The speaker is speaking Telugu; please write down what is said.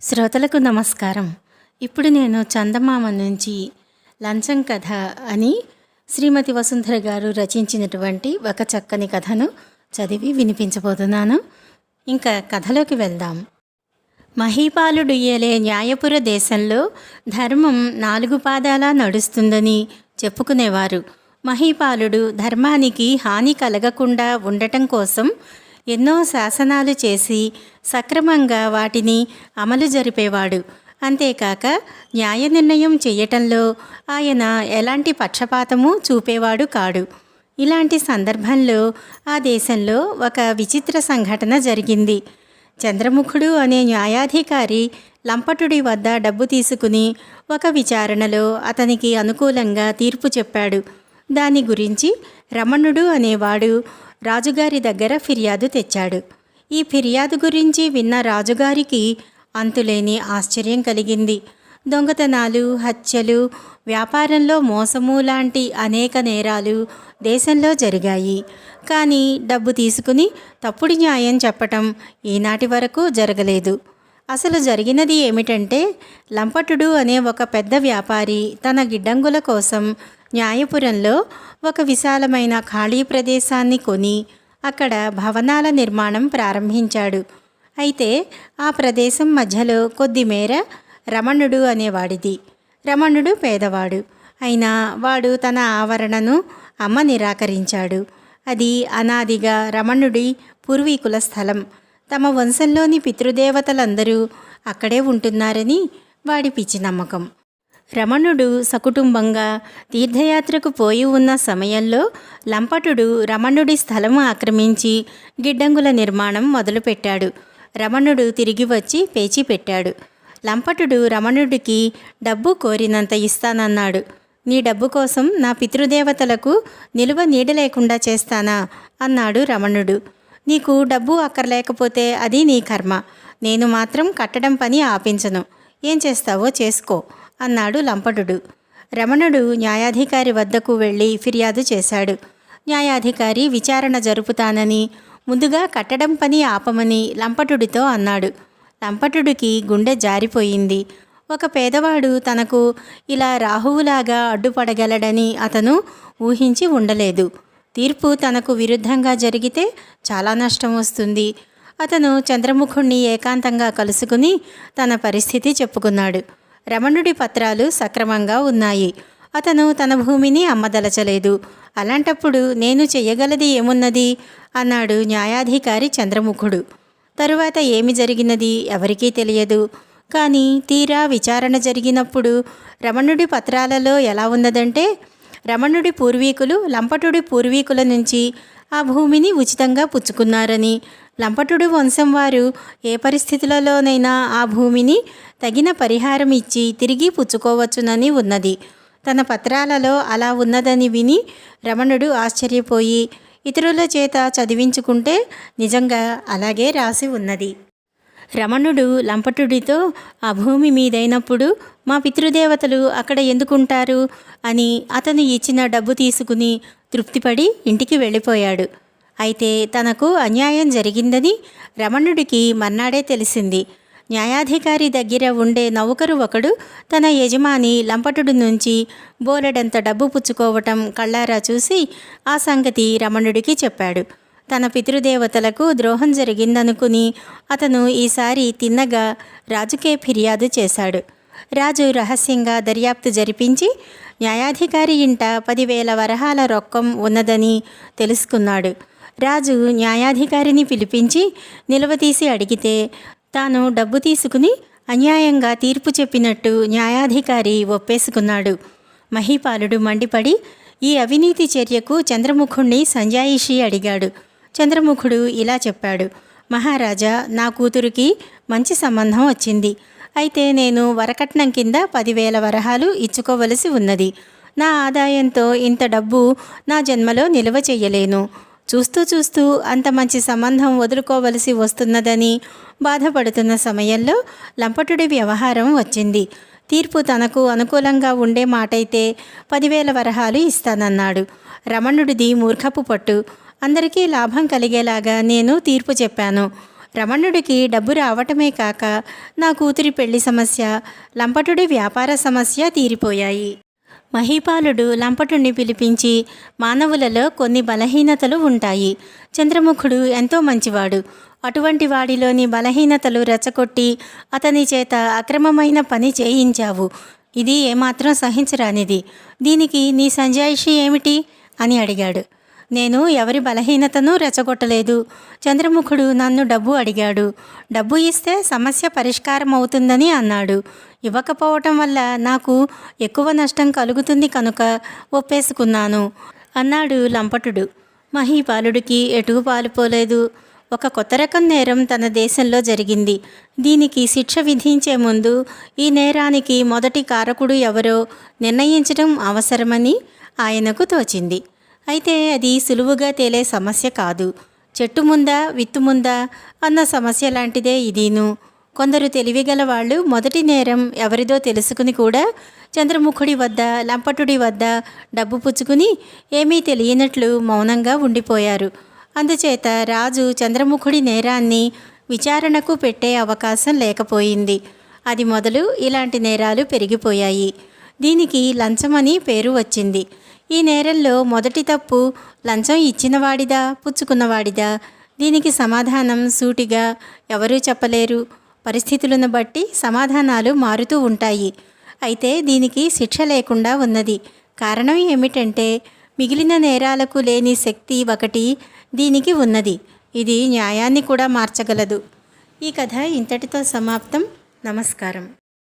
శ్రోతలకు నమస్కారం. ఇప్పుడు నేను చందమామ నుంచి లంచం కథ అని శ్రీమతి వసుంధర గారు రచించినటువంటి ఒక చక్కని కథను చదివి వినిపించబోతున్నాను. ఇంకా కథలోకి వెళ్దాం. మహీపాలుడు ఏలే న్యాయపుర దేశంలో ధర్మం 4 పాదాల నడుస్తుందని చెప్పుకునేవారు. మహీపాలుడు ధర్మానికి హాని కలగకుండా ఉండటం కోసం ఎన్నో శాసనాలు చేసి సక్రమంగా వాటిని అమలు జరిపేవాడు. అంతేకాక న్యాయ నిర్ణయం చేయటంలో ఆయన ఎలాంటి పక్షపాతము చూపేవాడు కాడు. ఇలాంటి సందర్భంలో ఆ దేశంలో ఒక విచిత్ర సంఘటన జరిగింది. చంద్రముఖుడు అనే న్యాయాధికారి లంపటుడి వద్ద డబ్బు తీసుకుని ఒక విచారణలో అతనికి అనుకూలంగా తీర్పు చెప్పాడు. దాని గురించి రమణుడు అనేవాడు రాజుగారి దగ్గర ఫిర్యాదు తెచ్చాడు. ఈ ఫిర్యాదు గురించి విన్న రాజుగారికి అంతులేని ఆశ్చర్యం కలిగింది. దొంగతనాలు, హత్యలు, వ్యాపారంలో మోసము లాంటి అనేక నేరాలు దేశంలో జరిగాయి. కానీ డబ్బు తీసుకుని తప్పుడు న్యాయం చెప్పటం ఈనాటి వరకు జరగలేదు. అసలు జరిగినది ఏమిటంటే, లంపటుడు అనే ఒక పెద్ద వ్యాపారి తన గిడ్డంగుల కోసం న్యాయపురంలో ఒక విశాలమైన ఖాళీ ప్రదేశాన్ని కొని అక్కడ భవనాల నిర్మాణం ప్రారంభించాడు. అయితే ఆ ప్రదేశం మధ్యలో కొద్ది మేర రమణుడు అనేవాడిది. రమణుడు పేదవాడు అయినా వాడు తన ఆవరణను అమ్మ నిరాకరించాడు. అది అనాదిగా రమణుడి పూర్వీకుల స్థలం. తమ వంశంలోని పితృదేవతలందరూ అక్కడే ఉంటున్నారని వాడి పిచ్చి నమ్మకం. రమణుడు సకుటుంబంగా తీర్థయాత్రకు పోయి ఉన్న సమయంలో లంపటుడు రమణుడి స్థలం ఆక్రమించి గిడ్డంగుల నిర్మాణం మొదలుపెట్టాడు. రమణుడు తిరిగి వచ్చి పేచీ పెట్టాడు. లంపటుడు రమణుడికి డబ్బు కోరినంత ఇస్తానన్నాడు. నీ డబ్బు కోసం నా పితృదేవతలకు నిలువ నీడ లేకుండా చేస్తానా అన్నాడు రమణుడు. నీకు డబ్బు అక్కర్లేకపోతే అది నీ కర్మ. నేను మాత్రం కట్టడం పని ఆపించను. ఏం చేస్తావో చేసుకో అన్నాడు లంపటుడు. రమణుడు న్యాయాధికారి వద్దకు వెళ్ళి ఫిర్యాదు చేశాడు. న్యాయాధికారి విచారణ జరుపుతానని, ముందుగా కట్టడం పని ఆపమని లంపటుడితో అన్నాడు. లంపటుడికి గుండె జారిపోయింది. ఒక పేదవాడు తనకు ఇలా రాహువులాగా అడ్డుపడగలడని అతను ఊహించి ఉండలేదు. తీర్పు తనకు విరుద్ధంగా జరిగితే చాలా నష్టం వస్తుంది. అతను చంద్రముఖుణ్ణి ఏకాంతంగా కలుసుకుని తన పరిస్థితి చెప్పుకున్నాడు. రమణుడి పత్రాలు సక్రమంగా ఉన్నాయి. అతను తన భూమిని అమ్మదలచలేదు. అలాంటప్పుడు నేను చెయ్యగలది ఏమున్నది అన్నాడు న్యాయాధికారి చంద్రముఖుడు. తరువాత ఏమి జరిగినది ఎవరికీ తెలియదు. కానీ తీరా విచారణ జరిగినప్పుడు రమణుడి పత్రాలలో ఎలా ఉన్నదంటే, రమణుడి పూర్వీకులు లంపటుడి పూర్వీకుల నుంచి ఆ భూమిని ఉచితంగా పుచ్చుకున్నారని, లంపటుడి వంశం వారు ఏ పరిస్థితులలోనైనా ఆ భూమిని తగిన పరిహారం ఇచ్చి తిరిగి పుచ్చుకోవచ్చునని ఉన్నది. తన పత్రాలలో అలా ఉన్నదని విని రమణుడు ఆశ్చర్యపోయి ఇతరుల చేత చదివించుకుంటే నిజంగా అలాగే రాసి ఉన్నది. రమణుడు లంపటుడితో, ఆ భూమి మీదైనప్పుడు మా పితృదేవతలు అక్కడ ఎందుకుంటారు అని అతను ఇచ్చిన డబ్బు తీసుకుని తృప్తిపడి ఇంటికి వెళ్ళిపోయాడు. అయితే తనకు అన్యాయం జరిగిందని రమణుడికి మర్నాడే తెలిసింది. న్యాయాధికారి దగ్గర ఉండే నౌకరు ఒకడు తన యజమాని లంపటుడి నుంచి బోలెడంత డబ్బు పుచ్చుకోవటం కళ్ళారా చూసి ఆ సంగతి రమణుడికి చెప్పాడు. తన పితృదేవతలకు ద్రోహం జరిగిందనుకుని అతను ఈసారి తిన్నగా రాజుకే ఫిర్యాదు చేశాడు. రాజు రహస్యంగా దర్యాప్తు జరిపించి న్యాయాధికారి ఇంట 10,000 వరహాల రొక్కం ఉన్నదని తెలుసుకున్నాడు. రాజు న్యాయాధికారిని పిలిపించి నిలవతీసి అడిగితే తాను డబ్బు తీసుకుని అన్యాయంగా తీర్పు చెప్పినట్టు న్యాయాధికారి ఒప్పేసుకున్నాడు. మహీపాలుడు మండిపడి ఈ అవినీతి చర్యకు చంద్రముఖుణ్ణి సంజాయిషి అడిగాడు. చంద్రముఖుడు ఇలా చెప్పాడు: మహారాజా, నా కూతురికి మంచి సంబంధం వచ్చింది. అయితే నేను వరకట్నం కింద 10,000 వరహాలు ఇచ్చుకోవలసి ఉన్నది. నా ఆదాయంతో ఇంత డబ్బు నా జన్మలో నిల్వ చెయ్యలేను. చూస్తూ చూస్తూ అంత మంచి సంబంధం వదులుకోవలసి వస్తున్నదని బాధపడుతున్న సమయంలో లంపటుడి వ్యవహారం వచ్చింది. తీర్పు తనకు అనుకూలంగా ఉండే మాటైతే 10,000 వరహాలు ఇస్తానన్నాడు. రమణుడిది మూర్ఖపు పట్టు. అందరికీ లాభం కలిగేలాగా నేను తీర్పు చెప్పాను. రమణుడికి డబ్బు రావటమే కాక నా కూతురి పెళ్లి సమస్య, లంపటుడి వ్యాపార సమస్య తీరిపోయాయి. మహీపాలుడు లంపటుణ్ణి పిలిపించి, మానవులలో కొన్ని బలహీనతలు ఉంటాయి. చంద్రముఖుడు ఎంతో మంచివాడు. అటువంటి వాడిలోని బలహీనతలు రెచ్చగొట్టి అతని చేత అక్రమమైన పని చేయించావు. ఇది ఏమాత్రం సహించరానిది. దీనికి నీ సంజాయిషి ఏమిటి అని అడిగాడు. నేను ఎవరి బలహీనతను రెచ్చగొట్టలేదు. చంద్రముఖుడు నన్ను డబ్బు అడిగాడు. డబ్బు ఇస్తే సమస్య పరిష్కారం అవుతుందని అన్నాడు. ఇవ్వకపోవటం వల్ల నాకు ఎక్కువ నష్టం కలుగుతుంది కనుక ఒప్పేసుకున్నాను అన్నాడు లంపటుడు. మహీపాలుడికి ఎటూ పాలుపోలేదు. ఒక కొత్త రకం నేరం తన దేశంలో జరిగింది. దీనికి శిక్ష విధించే ముందు ఈ నేరానికి మొదటి కారకుడు ఎవరో నిర్ణయించడం అవసరమని ఆయనకు తోచింది. అయితే అది సులువుగా తేలే సమస్య కాదు. చెట్టు ముందా విత్తు ముందా అన్న సమస్య లాంటిదే ఇదీను. కొందరు తెలివిగల వాళ్ళు మొదటి నేరం ఎవరిదో తెలుసుకుని కూడా చంద్రముఖుడి వద్ద, లంపటుడి వద్ద డబ్బు పుచ్చుకుని ఏమీ తెలియనట్లు మౌనంగా ఉండిపోయారు. అందుచేత రాజు చంద్రముఖుడి నేరాన్ని విచారణకు పెట్టే అవకాశం లేకపోయింది. అది మొదలు ఇలాంటి నేరాలు పెరిగిపోయాయి. దీనికి లంచమని పేరు వచ్చింది. ఈ నేరంలో మొదటి తప్పు లంచం ఇచ్చినవాడిదా, పుచ్చుకున్నవాడిదా? దీనికి సమాధానం సూటిగా ఎవరూ చెప్పలేరు. పరిస్థితులను బట్టి సమాధానాలు మారుతూ ఉంటాయి. అయితే దీనికి శిక్ష లేకుండా ఉన్నది. కారణం ఏమిటంటే మిగిలిన నేరాలకు లేని శక్తి ఒకటి దీనికి ఉన్నది. ఇది న్యాయాన్ని కూడా మార్చగలదు. ఈ కథ ఇంతటితో సమాప్తం. నమస్కారం.